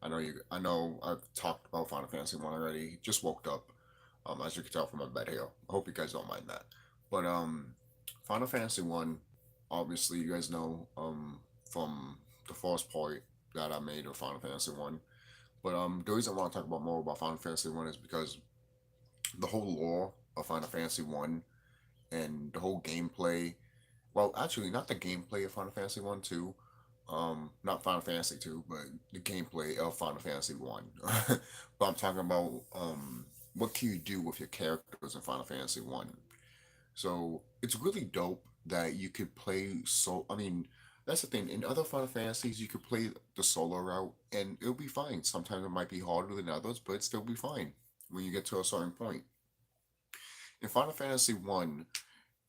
I know I've talked about Final Fantasy One already. Just woke up, as you can tell from my bed here. I hope you guys don't mind that. But Final Fantasy One, obviously you guys know from the first part that I made of Final Fantasy One. But the reason I want to talk about more about Final Fantasy One is because the whole lore of Final Fantasy One and the whole gameplay. Well, actually, not the gameplay of Final Fantasy One, Two. Not Final Fantasy Two, but the gameplay of Final Fantasy One. But I'm talking about what can you do with your characters in Final Fantasy One. So it's really dope that you could play. So I mean, that's the thing. In other Final Fantasies, you could play the solo route, and it'll be fine. Sometimes it might be harder than others, but it'll still be fine when you get to a certain point. In Final Fantasy One,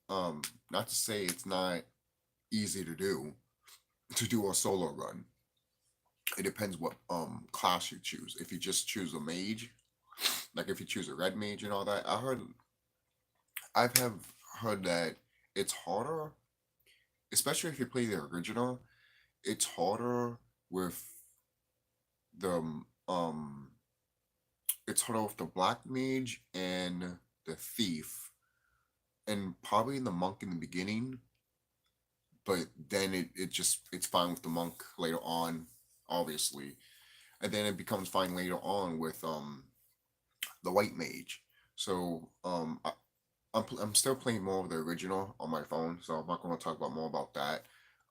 not to say it's not easy to do a solo run. It depends what class you choose. If you just choose a mage, like if you choose a red mage and all that, I've heard that it's harder, especially if you play the original. It's harder with the it's harder with the black mage and the thief, and probably the monk in the beginning. But then it's fine with the monk later on, obviously, and then it becomes fine later on with the white mage. So I'm still playing more of the original on my phone, so I'm not going to talk about more about that.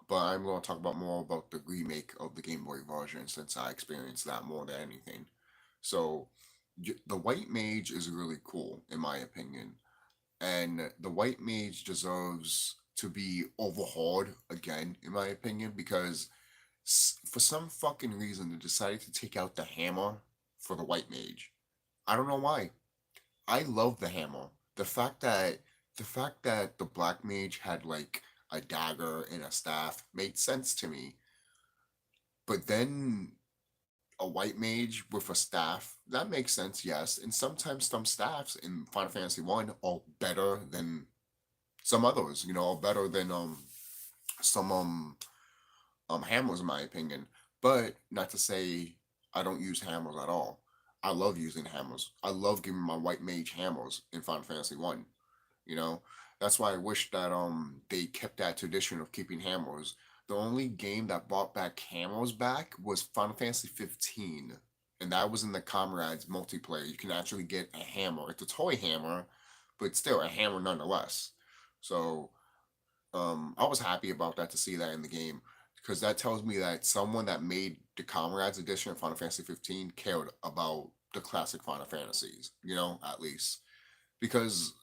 But I'm going to talk about more about the remake of the Game Boy version since I experienced that more than anything. So the white mage is really cool in my opinion, and the white mage deserves to be overhauled again in my opinion because for some fucking reason they decided to take out the hammer for the white mage. I don't know why. I love the hammer. The fact that the black mage had like a dagger and a staff made sense to me. But then a white mage with a staff, that makes sense, yes. And sometimes some staffs in Final Fantasy One are better than some others, are better than some hammers in my opinion. But not to say I don't use hammers at all. I love using hammers. I love giving my white mage hammers in Final Fantasy One. You know, that's why I wish that they kept that tradition of keeping hammers. The only game that brought back hammers back was Final Fantasy 15, and that was in the Comrades multiplayer. You can actually get a hammer. It's a toy hammer, but still a hammer nonetheless. So I was happy about that to see that in the game because that tells me that someone that made the Comrades edition of Final Fantasy 15 cared about the classic Final Fantasies, at least. Because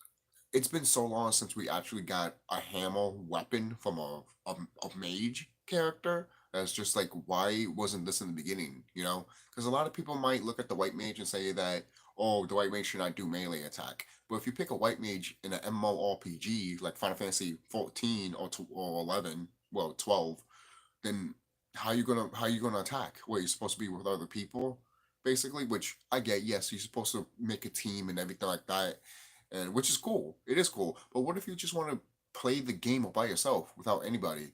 it's been so long since we actually got a hammer weapon from a mage character. That's just like, why wasn't this in the beginning? Because a lot of people might look at the white mage and say that, oh, the white mage should not do melee attack. But if you pick a white mage in an MMORPG like Final Fantasy 14 or 11, well 12, then how you gonna attack? What, you're supposed to be with other people, basically. Which I get. Yes, you're supposed to make a team and everything like that, and which is cool. It is cool. But what if you just want to play the game by yourself without anybody?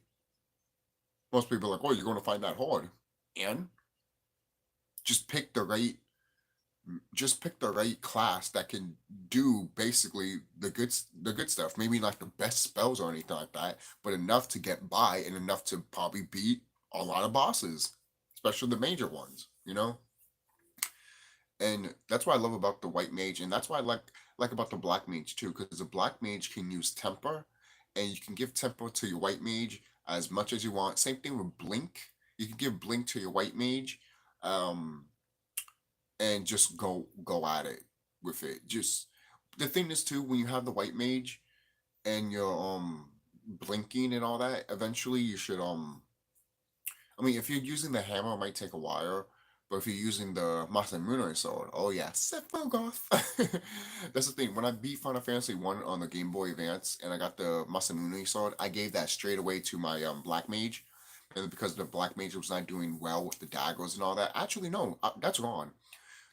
Most people are like, oh, you're going to find that hard, and just pick the right just pick the right class that can do basically the good stuff. Maybe not the best spells or anything like that, but enough to get by and enough to probably beat a lot of bosses, especially the major ones. And that's what I love about the white mage, and that's why I like about the black mage too, because the black mage can use temper, and you can give temper to your white mage as much as you want. Same thing with blink. You can give blink to your white mage, um, and just go at it with it. Just the thing is too, when you have the white mage and you're blinking and all that, eventually you should I mean, if you're using the hammer, it might take a while. But if you're using the Masamune sword, oh yeah, Sephiroth. That's the thing. When I beat Final Fantasy One on the Game Boy Advance and I got the Masamune sword, I gave that straight away to my Black Mage, and because the Black Mage was not doing well with the daggers and all that. Actually, no, that's wrong.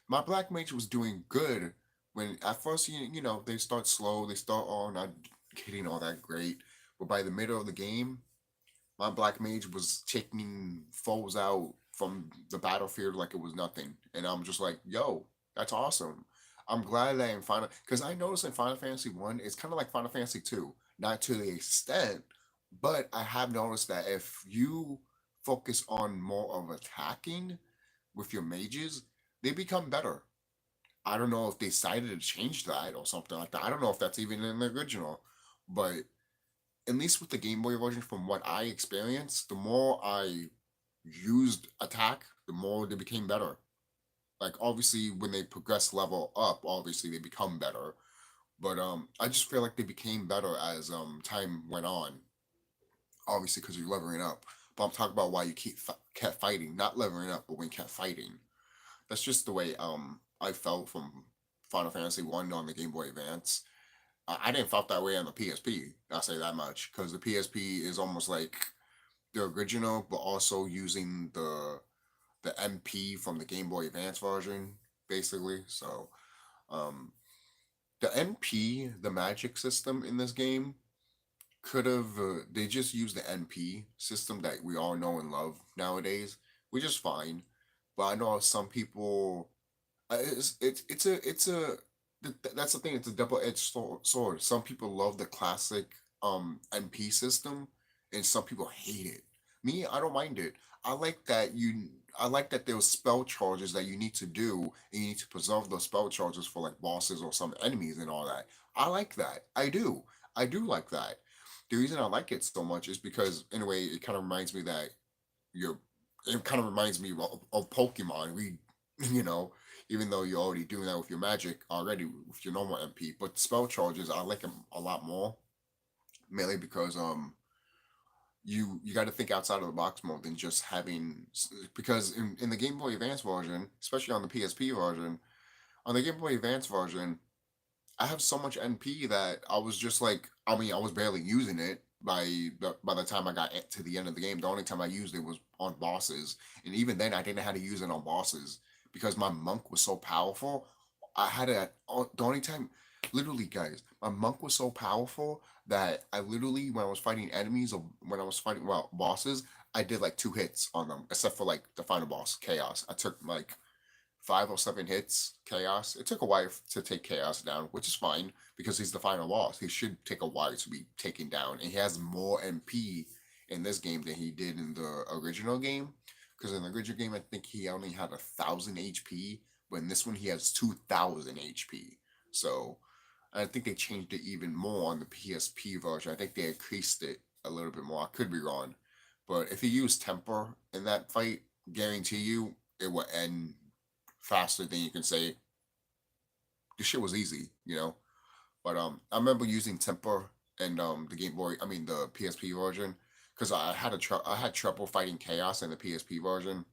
My Black Mage was doing good when at first they start slow, they start not hitting all that great, but by the middle of the game my black mage was taking foes out from the battlefield like it was nothing. And I'm just like, yo, that's awesome. I'm glad that in Final, because I noticed in Final Fantasy 1, it's kind of like Final Fantasy 2, not to the extent, but I have noticed that if you focus on more of attacking with your mages, they become better. I don't know if they decided to change that or something like that. I don't know if that's even in the original, but at least with the Game Boy version, from what I experienced, the more I used attack, the more they became better. Like obviously, when they progress level up, obviously they become better. But I just feel like they became better as time went on. Obviously, because you're leveling up. But I'm talking about why you kept fighting, not leveling up, but when you kept fighting. That's just the way I felt from Final Fantasy One on the Game Boy Advance. I didn't felt that way on the PSP. I'll say that much because the PSP is almost like the original, but also using the MP from the Game Boy Advance version, basically. So um, the MP, the magic system in this game, could have they just used the NP system that we all know and love nowadays, which is fine. But I know some people that's the thing. It's a double-edged sword. Some people love the classic NP system, and some people hate it. Me, I don't mind it. I like that you. I like that there's spell charges that you need to do, and you need to preserve those spell charges for like bosses or some enemies and all that. I like that. I do. I do like that. The reason I like it so much is because, in a way, it kind of reminds me that you're. It kind of reminds me of Pokemon. You know, even though you're already doing that with your magic already with your normal MP. But spell charges, I like them a lot more, mainly because you got to think outside of the box more than just having because in the Game Boy Advance version, especially on the PSP version, on the Game Boy Advance version, I have so much NP that I was just like, I mean, I was barely using it by the time I got to the end of the game. The only time I used it was on bosses, and even then, I didn't know how to use it on bosses because my monk was so powerful. I had a the only time, literally, guys, my monk was so powerful that I literally, when I was fighting enemies or when I was fighting bosses, I did like 2 hits on them, except for like the final boss, Chaos. I took like 5 or 7 hits, Chaos. It took a while to take Chaos down, which is fine because he's the final boss. He should take a while to be taken down, and he has more MP in this game than he did in the original game. Because in the original game, I think he only had 1,000 HP, but in this one he has 2,000 HP. So I think they changed it even more on the PSP version. I think they increased it a little bit more. I could be wrong, but if you use Temper in that fight, guarantee you it will end faster than you can say this shit was easy, you know. But I remember using Temper and the Game Boy, I mean the PSP version, because I had trouble fighting Chaos in the PSP version,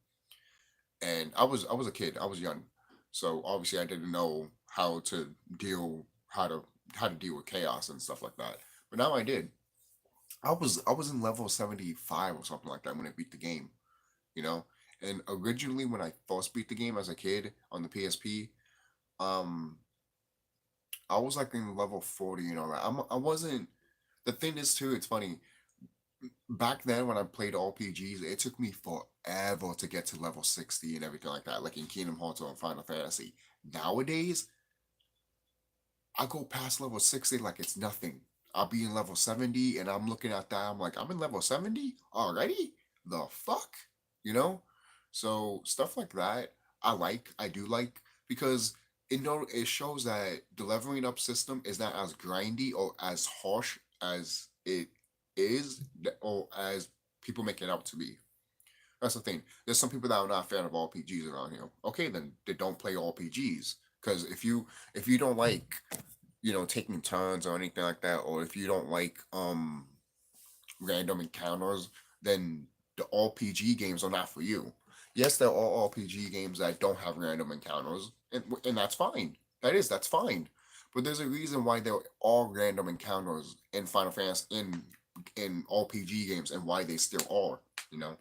and I was a kid, I was young, so obviously I didn't know deal how to how to deal with Chaos and stuff like that. But now I did. I was in level 75 or something like that when I beat the game, you know. And originally, when I first beat the game as a kid on the PSP, um, I was like in level 40 and all that. I wasn't. The thing is too, it's funny. Back then, when I played RPGs, it took me forever to get to level 60 and everything like that, like in Kingdom Hearts or Final Fantasy. Nowadays, I go past level 60 like it's nothing. I'll be in level 70 and I'm looking at that. I'm like, I'm in level 70 already? The fuck? You know? So stuff like that, I do like, because it shows that the leveling up system is not as grindy or as harsh as it is or as people make it out to be. That's the thing. There's some people that are not a fan of RPGs around here. Okay, then they don't play RPGs. Because if you don't like taking turns or anything like that, or if you don't like random encounters, then the RPG games are not for you. Yes, there are RPG games that don't have random encounters, and that's fine. That's fine. But there's a reason why there are random encounters in Final Fantasy in RPG games and why they still are. You know,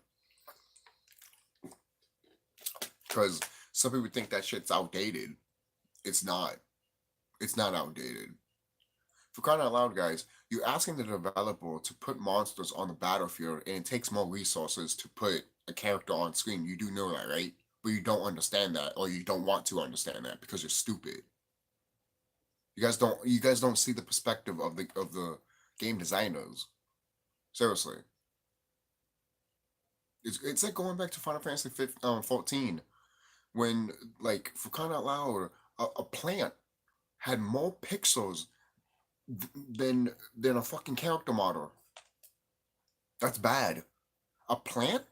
because some people think that shit's outdated. It's not. It's not outdated. For crying out loud, guys, you're asking the developer to put monsters on the battlefield, and it takes more resources to put a character on screen. You do know that, right? But you don't understand that, or you don't want to understand that because you're stupid. You guys don't see the perspective of the game designers. Seriously. It's like going back to Final Fantasy 14 when, like, for crying out loud, a plant had more pixels than a fucking character model. That's bad. A plant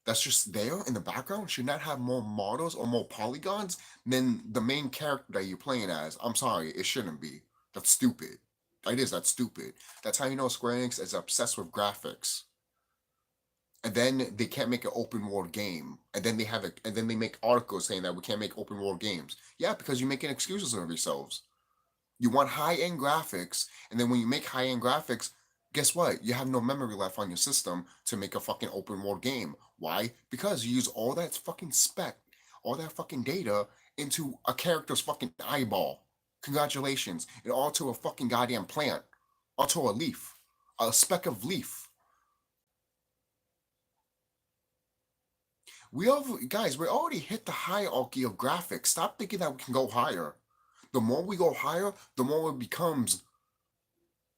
that's just there in the background should not have more models or more polygons than the main character that you're playing as. I'm sorry, it shouldn't be. That's stupid. That's stupid. That's how you know Square Enix is obsessed with graphics. And then they can't make an open world game. And then they make articles saying that we can't make open world games. Yeah, because you're making excuses of yourselves. You want high end graphics, and then when you make high end graphics, guess what? You have no memory left on your system to make a fucking open world game. Why? Because you use all that fucking spec, all that fucking data into a character's fucking eyeball. Congratulations. And all to a fucking goddamn plant. Or to a leaf. A speck of leaf. We already hit the hierarchy of graphics. Stop thinking that we can go higher. The more we go higher, the more it becomes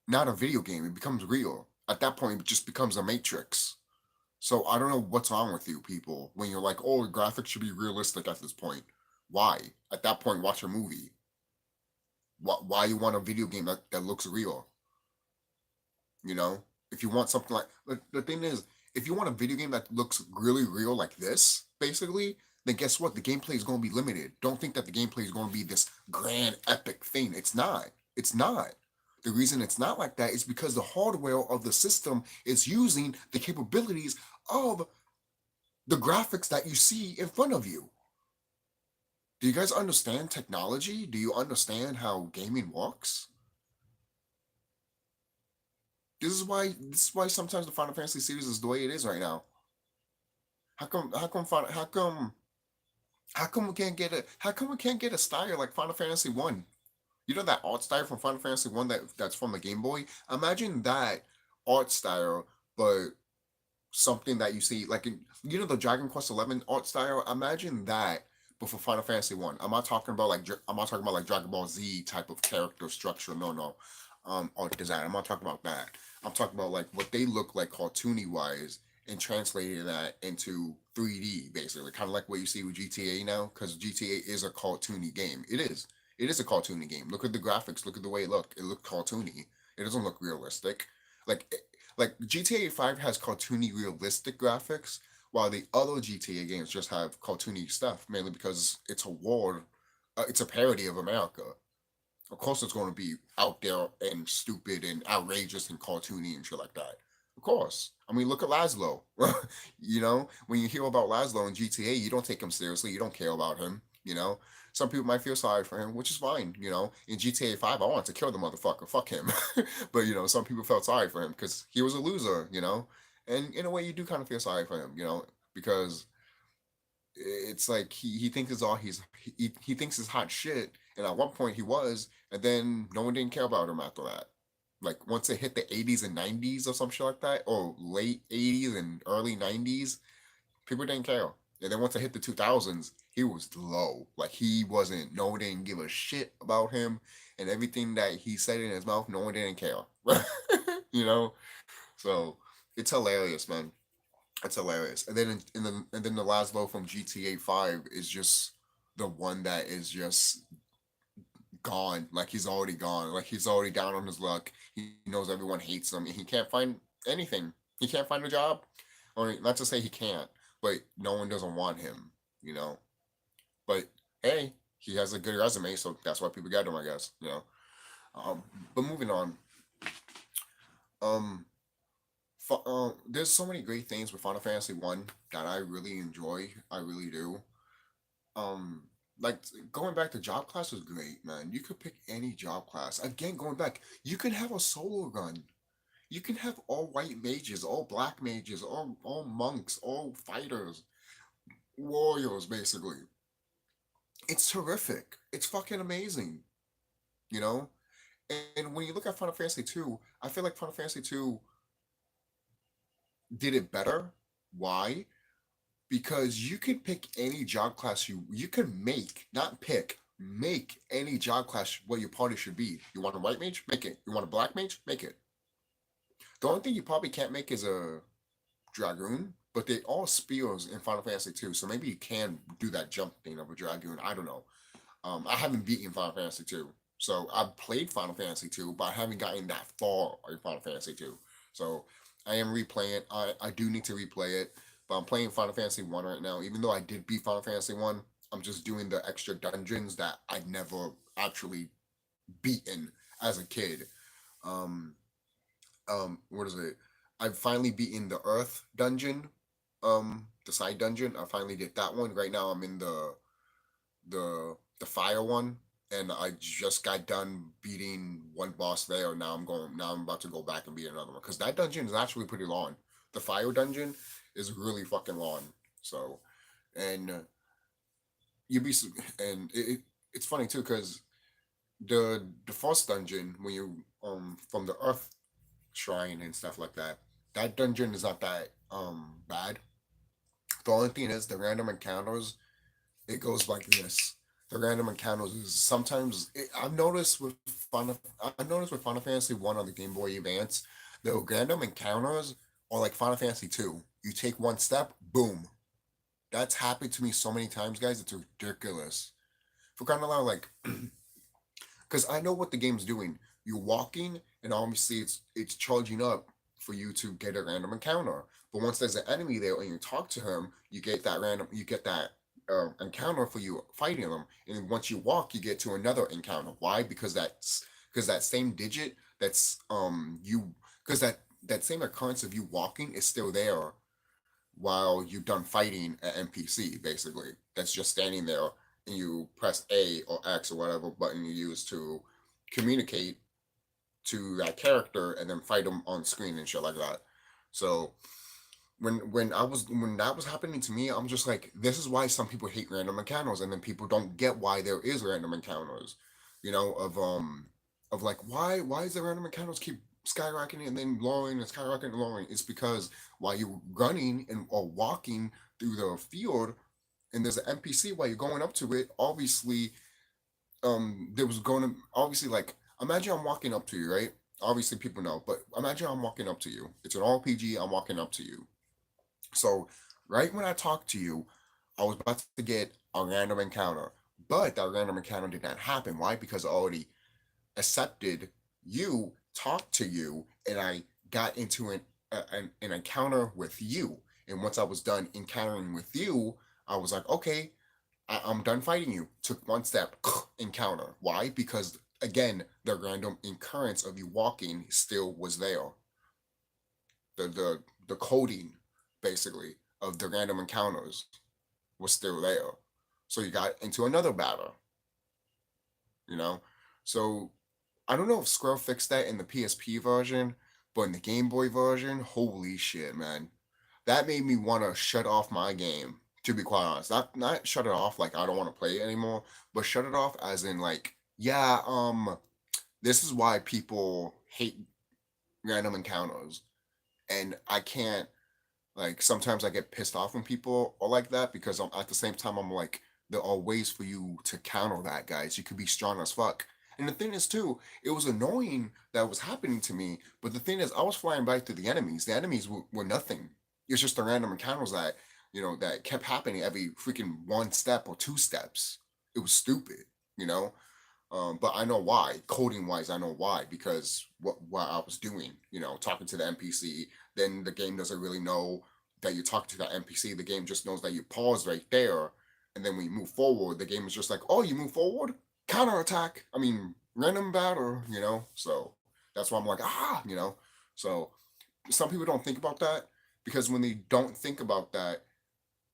not a video game. It becomes real. At that point, it just becomes a matrix. So I don't know what's wrong with you people when you're like, oh, the graphics should be realistic at this point. Why? At that point, watch a movie. Why you want a video game that looks real? You know, if you want something like the thing is, if you want a video game that looks really real like this, basically, then guess what? The gameplay is going to be limited. Don't think that the gameplay is going to be this grand epic thing. It's not. It's not. The reason it's not like that is because the hardware of the system is using the capabilities of the graphics that you see in front of you. Do you guys understand technology? Do you understand how gaming works? This is why sometimes the Final Fantasy series is the way it is right now. How come we can't get a style like Final Fantasy 1? You know that art style from Final Fantasy 1 that's from the Game Boy? Imagine that art style, but something that you see like the Dragon Quest 11 art style. Imagine that, but for Final Fantasy 1. I'm not talking about like Dragon Ball Z type of character structure. No, no. Art design. I'm not talking about that. I'm talking about like what they look like cartoony wise and translating that into 3D basically, kind of like what you see with GTA now, because GTA is a cartoony game. It is. It is a cartoony game. Look at the graphics. Look at the way it look. It looks cartoony. It doesn't look realistic. Like like GTA 5 has cartoony realistic graphics, while the other GTA games just have cartoony stuff, mainly because it's a war, it's a parody of America. Of course, it's going to be out there and stupid and outrageous and cartoony and shit like that. Of course. I mean, look at Laszlo. When you hear about Laszlo in GTA, you don't take him seriously. You don't care about him. Some people might feel sorry for him, which is fine. In GTA 5, I wanted to kill the motherfucker. Fuck him. But, some people felt sorry for him because he was a loser. And in a way, you do kind of feel sorry for him, because it's like he thinks it's all he thinks it's hot shit, and at one point he was, and then no one didn't care about him after that. Like once it hit the 80s and 90s or some shit like that, or late 80s and early 90s, people didn't care. And then once it hit the 2000s, he was low. Like he wasn't. No one didn't give a shit about him, and everything that he said in his mouth, no one didn't care. you know. So it's hilarious, man. It's hilarious. And then the Laszlo from GTA 5 is just the one that is just gone. Like he's already gone. Like he's already down on his luck. He knows everyone hates him, and he can't find anything. He can't find a job, or not to say he can't, but no one doesn't want him. You know. But hey, he has a good resume, so that's why people get him, I guess. Um, but moving on. Um, there's so many great things with Final Fantasy One that I really enjoy. I really do. Um, like going back to job class was great, man. You could pick any job class. Again, going back, you can have a solo run. You can have all white mages, all black mages, all monks, all fighters, warriors, basically. It's terrific. It's fucking amazing. You know. And when you look at Final Fantasy 2, I feel like Final Fantasy 2 did it better. Why? because you can pick any job class you can make, not pick, make any job class what your party should be. You want a white mage? Make it. You want a black mage? Make it. The only thing you probably can't make is a dragoon, but they all spears in Final Fantasy 2, so maybe you can do that jump thing of a dragoon. I don't know. I haven't beaten Final Fantasy 2, so I've played Final Fantasy 2, but I haven't gotten that far in Final Fantasy 2. So I am replaying it. I do need to replay it, but I'm playing Final Fantasy 1 right now. Even though I did beat Final Fantasy 1, I'm just doing the extra dungeons that I'd never actually beaten as a kid. Um, what is it? I've finally beaten the Earth dungeon, the side dungeon. I finally did that one. Right now, I'm in the fire one, and I just got done beating one boss there. Now I'm going. Now I'm about to go back and beat another one because that dungeon is actually pretty long. The fire dungeon is really fucking long. So, and you be and it's funny too because the first dungeon when you from the Earth shrine and stuff like that, that dungeon is not that bad. The only thing is the random encounters. It goes like this. The random encounters is sometimes I've noticed with Final Fantasy 1 on the Game Boy Advance, the random encounters are like Final Fantasy 2. You take one step, boom. That's happened to me so many times, guys. It's ridiculous. For kind of like, because I know what the game's doing. You're walking, and obviously it's charging up for you to get a random encounter. But once there's an enemy there and you talk to him, you get that encounter for you fighting them. And then once you walk, you get to another encounter. Why? Because that same digit that's you because that same occurrence of you walking is still there while you've done fighting an NPC, basically. That's just standing there and you press A or X or whatever button you use to communicate to that character and then fight them on screen and shit like that. So when that was happening to me, I'm just like, this is why some people hate random encounters, and then people don't get why there is random encounters. You know, of like why is the random encounters keep skyrocketing and then lowering and skyrocketing and lowering? It's because while you're running and or walking through the field and there's an NPC while you're going up to it, obviously there was going to obviously like imagine I'm walking up to you, right? Obviously people know, but imagine I'm walking up to you. It's an RPG, I'm walking up to you. So right when I talked to you, I was about to get a random encounter. But that random encounter did not happen. Why? Because I already accepted you, talked to you, and I got into an encounter with you. And once I was done encountering with you, I was like, okay, I'm done fighting you. Took one step, encounter. Why? Because again, the random occurrence of you walking still was there. The coding basically of the random encounters was still there. So you got into another battle, you know? So I don't know if Square fixed that in the PSP version, but in the Game Boy version, holy shit, man. That made me want to shut off my game, to be quite honest. Not shut it off like I don't want to play it anymore, but shut it off as in like, yeah, this is why people hate random encounters. And I can't like sometimes I get pissed off when people are like that because at the same time I'm like there are ways for you to counter that, guys. You could be strong as fuck. And the thing is too, it was annoying that was happening to me. But the thing is, I was flying back to the enemies. The enemies were nothing. It's just the random encounters that that kept happening every freaking one step or two steps. It was stupid, you know. But I know why. Coding wise, I know why because what I was doing, talking to the NPC. Then the game doesn't really know that you're talking to that NPC. The game just knows that you pause right there, and then when you move forward, the game is just like, oh, you move forward, counter attack. I mean, random battle, So that's why I'm like, So some people don't think about that because when they don't think about that,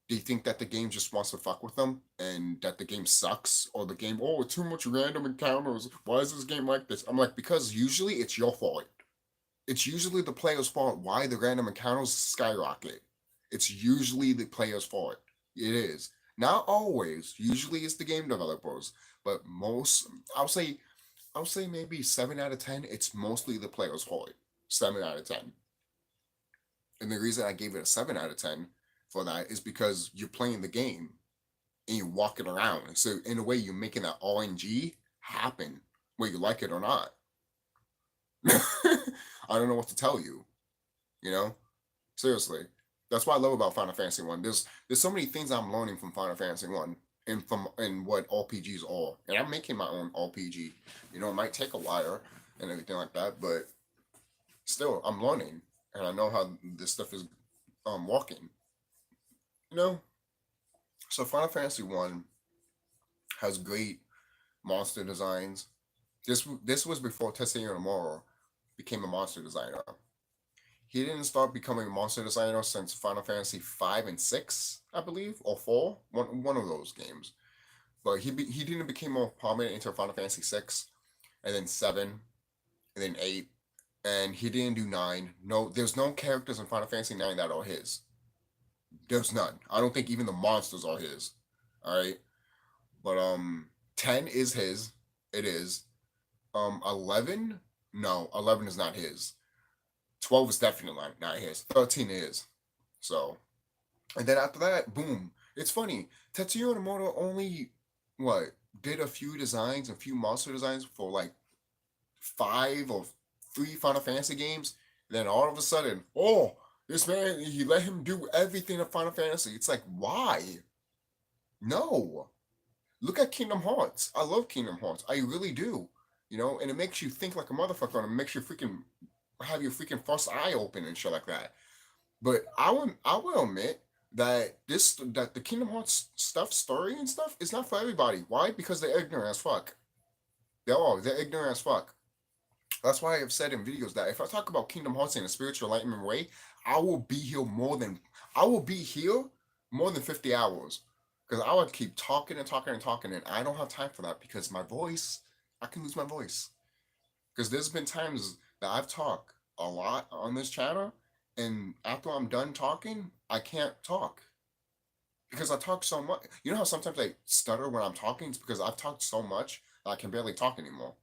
they think that the game just wants to fuck with them and that the game sucks or the game, oh, too much random encounters. Why is this game like this? I'm like, because usually it's your fault. It's usually the player's fault why the random encounters skyrocket. It's usually the player's fault. It is. Not always. Usually it's the game developers. But most I'll say maybe 7 out of 10, it's mostly the player's fault. 7 out of 10. And the reason I gave it a 7 out of 10 for that is because you're playing the game and you're walking around. So in a way, you're making that RNG happen, whether you like it or not. I don't know what to tell you. You know, seriously, that's what I love about Final Fantasy One. There's so many things I'm learning from Final Fantasy One and what RPGs are, and I'm making my own RPG. You know, it might take a while and everything like that, but still, I'm learning, and I know how this stuff is walking. You know, so Final Fantasy One has great monster designs. This was before Tetsuya Nomura became a monster designer. He didn't start becoming a monster designer since Final Fantasy 5 and 6, I believe, or 4, one of those games. But he didn't become more prominent until Final Fantasy 6, and then 7, and then 8, and he didn't do 9. No, there's no characters in Final Fantasy 9 that are his. There's none. I don't think even the monsters are his. All right, but 10 is his. It is. 11, no, 11 is not his. 12 is definitely not his. 13 is. So, and then after that, boom. It's funny. Tetsuya Nomura only what did a few designs, a few monster designs for like 5 or 3 Final Fantasy games. Then all of a sudden, oh, this man, he let him do everything in Final Fantasy. It's like, why? No. Look at Kingdom Hearts. I love Kingdom Hearts. I really do. You know, and it makes you think like a motherfucker, and it makes you freaking have your freaking first eye open and shit like that. But I will admit that the Kingdom Hearts stuff, story and stuff, is not for everybody. Why? Because they're ignorant as fuck. They're ignorant as fuck. That's why I've said in videos that if I talk about Kingdom Hearts in a spiritual enlightenment way, I will be here more than I will be here more than 50 hours. Because I would keep talking and talking and talking, and I don't have time for that because my voice, I can lose my voice. Because there's been times that I've talked a lot on this channel, and after I'm done talking, I can't talk because I talk so much. You know how sometimes I stutter when I'm talking? It's because I've talked so much that I can barely talk anymore.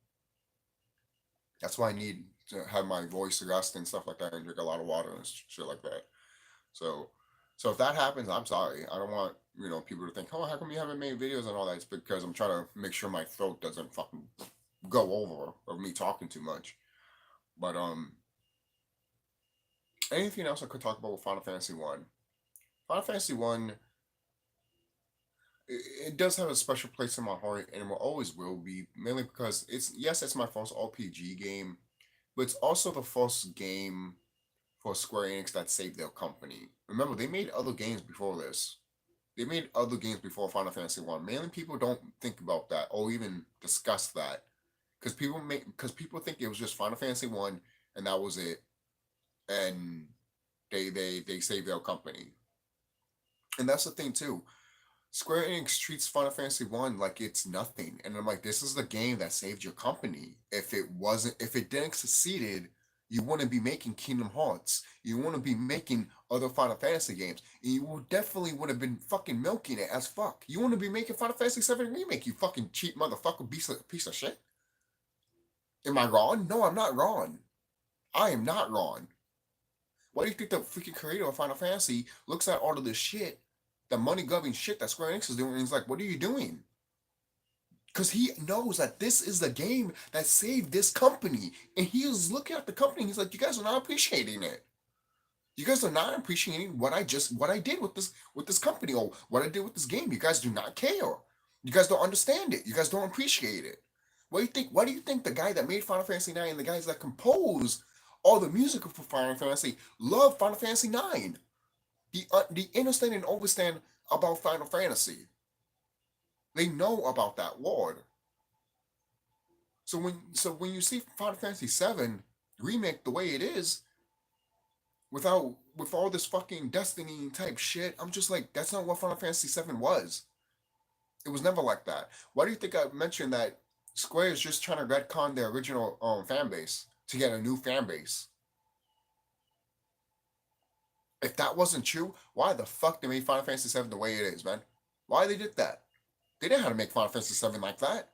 That's why I need to have my voice rest and stuff like that, and drink a lot of water and shit like that. So, so if that happens, I'm sorry. I don't want people to think, oh, how come you haven't made videos and all that? It's because I'm trying to make sure my throat doesn't fucking go over of me talking too much. But anything else I could talk about with Final Fantasy One? Final Fantasy One, it does have a special place in my heart, and it will always will be, mainly because it's my first RPG game, but it's also the first game for Square Enix that saved their company. Remember, they made other games before this. They made other games before Final Fantasy One. Mainly, people don't think about that or even discuss that because people think it was just Final Fantasy One and that was it, and they saved their company. And that's the thing too. Square Enix treats Final Fantasy One like it's nothing, and I'm like, this is the game that saved your company. If it didn't succeeded, you wouldn't be making Kingdom Hearts. You wouldn't be making other Final Fantasy games, and you definitely would have been fucking milking it as fuck. You wouldn't be making Final Fantasy Seven remake. You fucking cheap motherfucker, piece of shit. Am I wrong? No, I'm not wrong. I am not wrong. Why do you think the freaking creator of Final Fantasy looks at all of this shit, the money grubbing shit that Square Enix is doing, and he's like, what are you doing? Because he knows that this is the game that saved this company. And he is looking at the company and he's like, you guys are not appreciating it. You guys are not appreciating what I did with this company or what I did with this game. You guys do not care. You guys don't understand it. You guys don't appreciate it. What do you think? Why do you think the guy that made Final Fantasy 9 and the guys that compose all the music for Final Fantasy love Final Fantasy 9? The understand and overstand about Final Fantasy. They know about that world. So when you see Final Fantasy 7 remake the way it is, with all this fucking Destiny type shit, I'm just like, that's not what Final Fantasy 7 was. It was never like that. Why do you think I mentioned that Square is just trying to retcon their original fan base to get a new fan base? If that wasn't true, why the fuck they made Final Fantasy 7 the way it is, man? Why they did that? They didn't know how to make Final Fantasy 7 like that.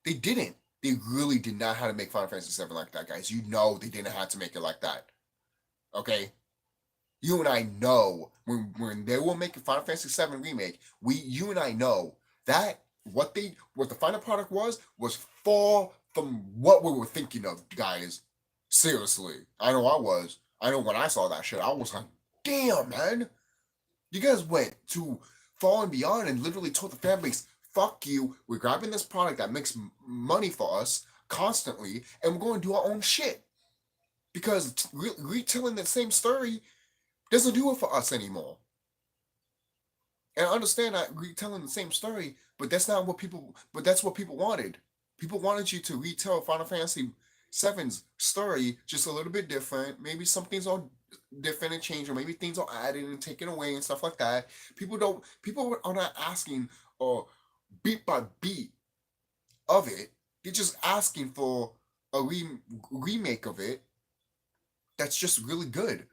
They didn't. They really did not know how to make Final Fantasy 7 like that, guys. You know they didn't have to make it like that. Okay? You and I know when they were making Final Fantasy VII Remake, you and I know that what the final product was far from what we were thinking of, guys. Seriously. I know I was. I know when I saw that shit, I was like, damn, man. You guys went to far and beyond and literally told the fan base, fuck you, we're grabbing this product that makes money for us constantly, and we're going to do our own shit. Because retelling the same story doesn't do it for us anymore. And I understand that retelling the same story, but that's not what people. But that's what people wanted. People wanted you to retell Final Fantasy VII's story just a little bit different. Maybe some things are different and changed, or maybe things are added and taken away and stuff like that. People don't. People are not asking beat by beat of it. They're just asking for a remake of it that's just really good.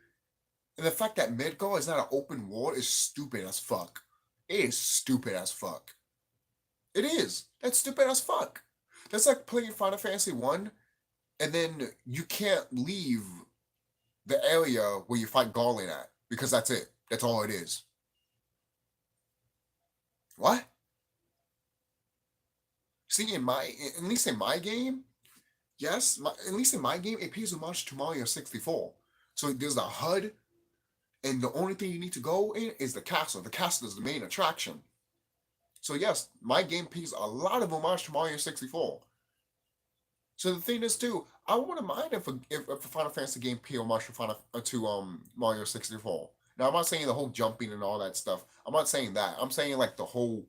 And the fact that Midgar is not an open world is stupid as fuck. It is stupid as fuck. It is. That's stupid as fuck. That's like playing Final Fantasy 1 and then you can't leave the area where you fight Garland at because that's it. That's all it is. What? See, at least in my game, yes, at least in my game, it pays homage to Mario 64. So there's a HUD, and the only thing you need to go in is the castle. The castle is the main attraction. So yes, my game pays a lot of homage to Mario 64. So the thing is too, I wouldn't mind if a Final Fantasy game pay homage to Mario 64. Now I'm not saying the whole jumping and all that stuff. I'm not saying that. I'm saying like the whole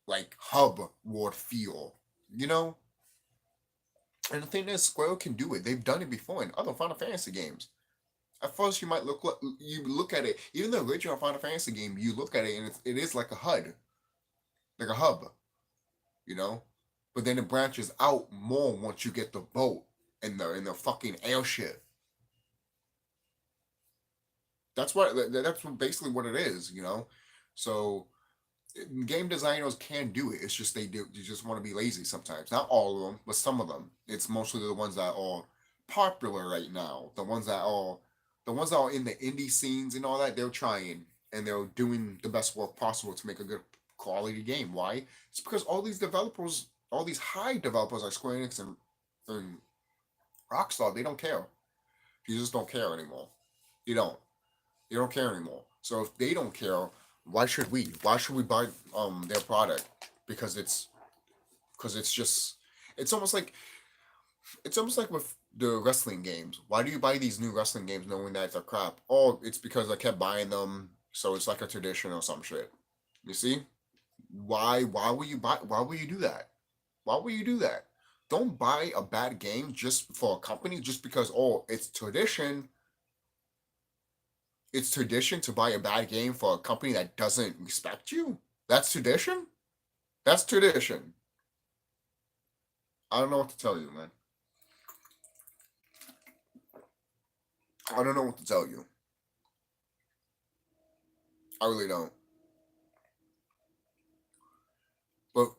like hub world feel. You know? And the thing is, Square can do it. They've done it before in other Final Fantasy games. At first, you look at it. Even the original Final Fantasy game, you look at it and it is like a HUD, like a hub, you know. But then it branches out more once you get the boat and the fucking airship. That's basically what it is, you know. So game designers can do it. It's just they just want to be lazy sometimes. Not all of them, but some of them. It's mostly the ones that are popular right now. The ones that are in the indie scenes and all that. They're trying and they're doing the best work possible to make a good quality game. Why? It's because all these developers, all these high developers like Square Enix and Rockstar, they don't care. You just don't care anymore. You don't. You don't care anymore. So if they don't care, why should we? Why should we buy their product? Because it's just it's almost like with the wrestling games. Why do you buy these new wrestling games knowing that they're crap? Oh, it's because I kept buying them, so it's like a tradition or some shit. You see? Why will you buy why will you do that? Why will you do that? Don't buy a bad game just for a company just because it's tradition to buy a bad game for a company that doesn't respect you? That's tradition? That's tradition. I don't know what to tell you, man. I don't know what to tell you. I really don't. But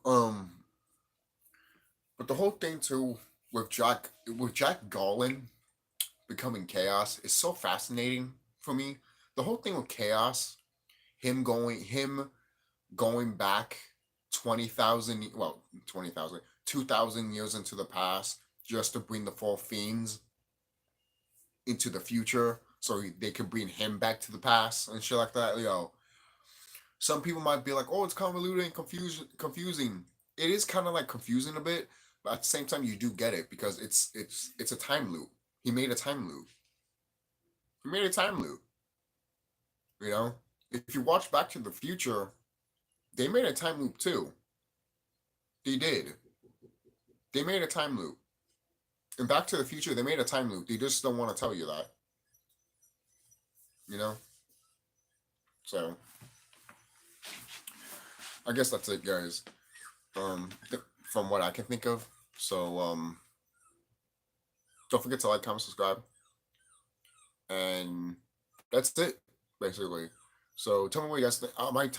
the whole thing too with Jack Garland becoming Chaos is so fascinating for me. The whole thing with Chaos, him going back 20,000 well 20,000 2,000 years into the past just to bring the four fiends into the future so they could bring him back to the past and shit like that. Some people might be like, "Oh, it's convoluted and confusing." It is kind of like confusing a bit, but at the same time, you do get it because it's a time loop. He made a time loop. He made a time loop. You know, if you watch Back to the Future, they made a time loop too. They did. They made a time loop. In Back to the Future, they made a time loop. They just don't want to tell you that. You know. So I guess that's it, guys. From what I can think of. So don't forget to like, comment, subscribe, and that's it basically. So tell me what you guys think. I might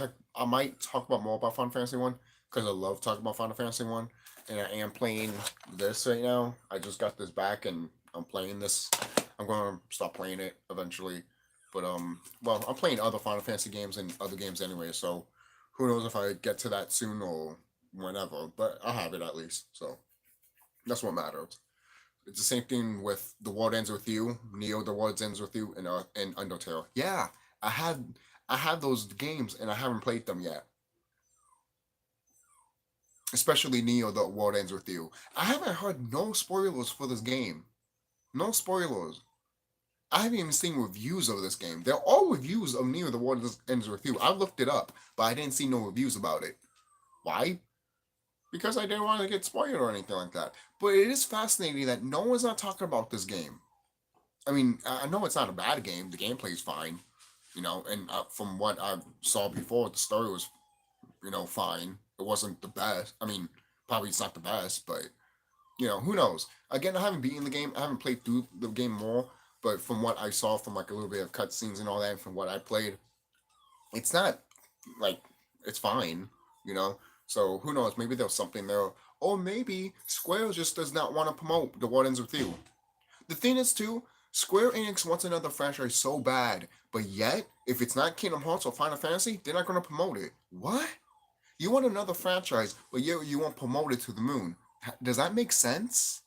talk about more about Final Fantasy One because I love talking about Final Fantasy One, and I am playing this right now. I just got this back, and I'm playing this. I'm gonna stop playing it eventually, But well, I'm playing other Final Fantasy games and other games anyway, so who knows if I get to that soon or whenever. But I have it at least, so that's what matters. It's the same thing with The World Ends With You, Neo, The World Ends With You, and Undertale. Yeah, I had I had those games and I haven't played them yet. Especially Neo, The World Ends With You. I haven't heard no spoilers for this game. No spoilers. I haven't even seen reviews of this game. They're all reviews of Neo, The World Ends With You. I looked it up, but I didn't see no reviews about it. Why? Because I didn't want to get spoiled or anything like that. But it is fascinating that no one's not talking about this game. I mean, I know it's not a bad game. The gameplay's fine, and from what I saw before, the story was, fine. It wasn't the best. I mean, probably it's not the best, but who knows? Again, I haven't beaten the game. I haven't played through the game more, but from what I saw from like a little bit of cutscenes and all that, and from what I played, it's not like it's fine, you know. So who knows? Maybe there's something there, or maybe Square just does not want to promote The World Ends With You. The thing is, too, Square Enix wants another franchise so bad, but yet, if it's not Kingdom Hearts or Final Fantasy, they're not going to promote it. What? You want another franchise, but you won't promote it to the moon. Does that make sense?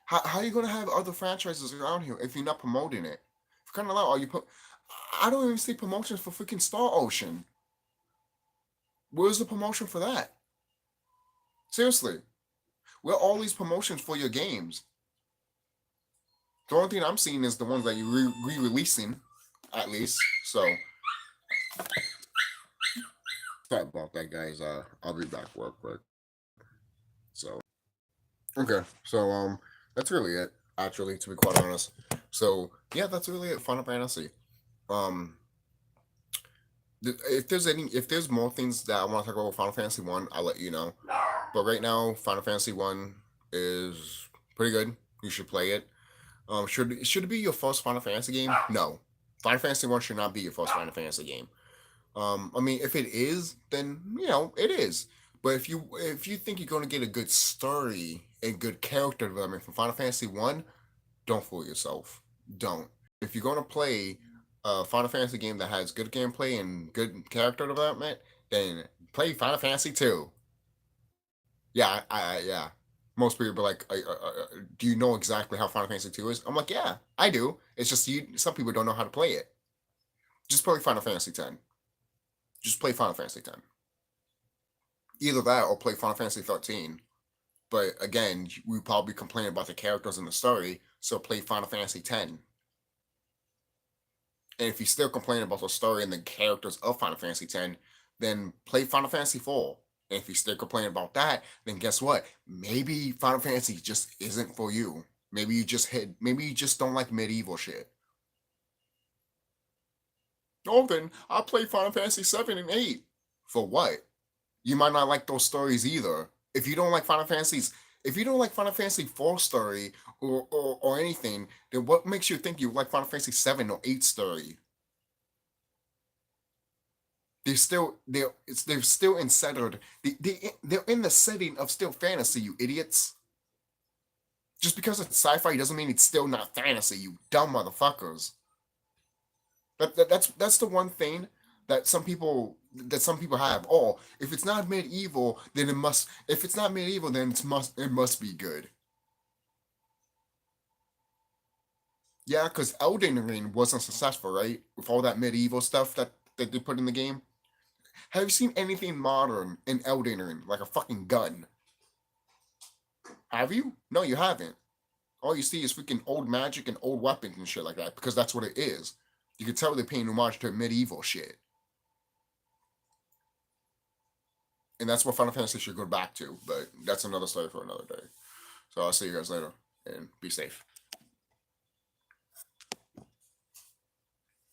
How are you going to have other franchises around here if you're not promoting it? For kind of loud, are you put? I don't even see promotions for freaking Star Ocean. Where's the promotion for that? Seriously, where are all these promotions for your games? The only thing I'm seeing is the ones that you re-releasing, at least. So, sorry about that, guys. I'll be back real quick. So, okay. So, that's really it. Actually, to be quite honest. So, yeah, that's really it. Final Fantasy. Um, if there's more things that I want to talk about Final Fantasy One, I'll let you know. But right now, Final Fantasy One is pretty good. You should play it. Should it be your first Final Fantasy game? No. Final Fantasy One should not be your first Final Fantasy game. I mean, if it is, then it is. But if you think you're going to get a good story and good character development from Final Fantasy One, don't fool yourself. Don't. If you're going to play a Final Fantasy game that has good gameplay and good character development, then play Final Fantasy Two. Yeah, yeah. Most people be like, "Do you know exactly how Final Fantasy Two is?" I'm like, "Yeah, I do. It's just some people don't know how to play it. Just play Final Fantasy Ten. Just play Final Fantasy Ten. Either that or play Final Fantasy 13. But again, we probably complain about the characters and the story, so play Final Fantasy Ten. And if you still complain about the story and the characters of Final Fantasy Ten, then play Final Fantasy 4. And if you still complain about that, then guess what? Maybe Final Fantasy just isn't for you. Maybe you just don't like medieval shit. Oh, then I'll play Final Fantasy 7 and 8. For what? You might not like those stories either. If you don't like Final Fantasy 4 story or anything, then what makes you think you like Final Fantasy 7 or 8 story? They're still insettled. They're in the setting of still fantasy, you idiots. Just because it's sci-fi doesn't mean it's still not fantasy, you dumb motherfuckers. That's the one thing that some people have. Oh, if it's not medieval, then it must. If it's not medieval, then it must be good. Yeah, because Elden Ring wasn't successful, right? With all that medieval stuff that they put in the game. Have you seen anything modern in Elden Ring, like a fucking gun? Have you? No, you haven't. All you see is freaking old magic and old weapons and shit like that, because that's what it is. You can tell they're paying homage to medieval shit. And that's what Final Fantasy should go back to, but that's another story for another day. So I'll see you guys later, and be safe.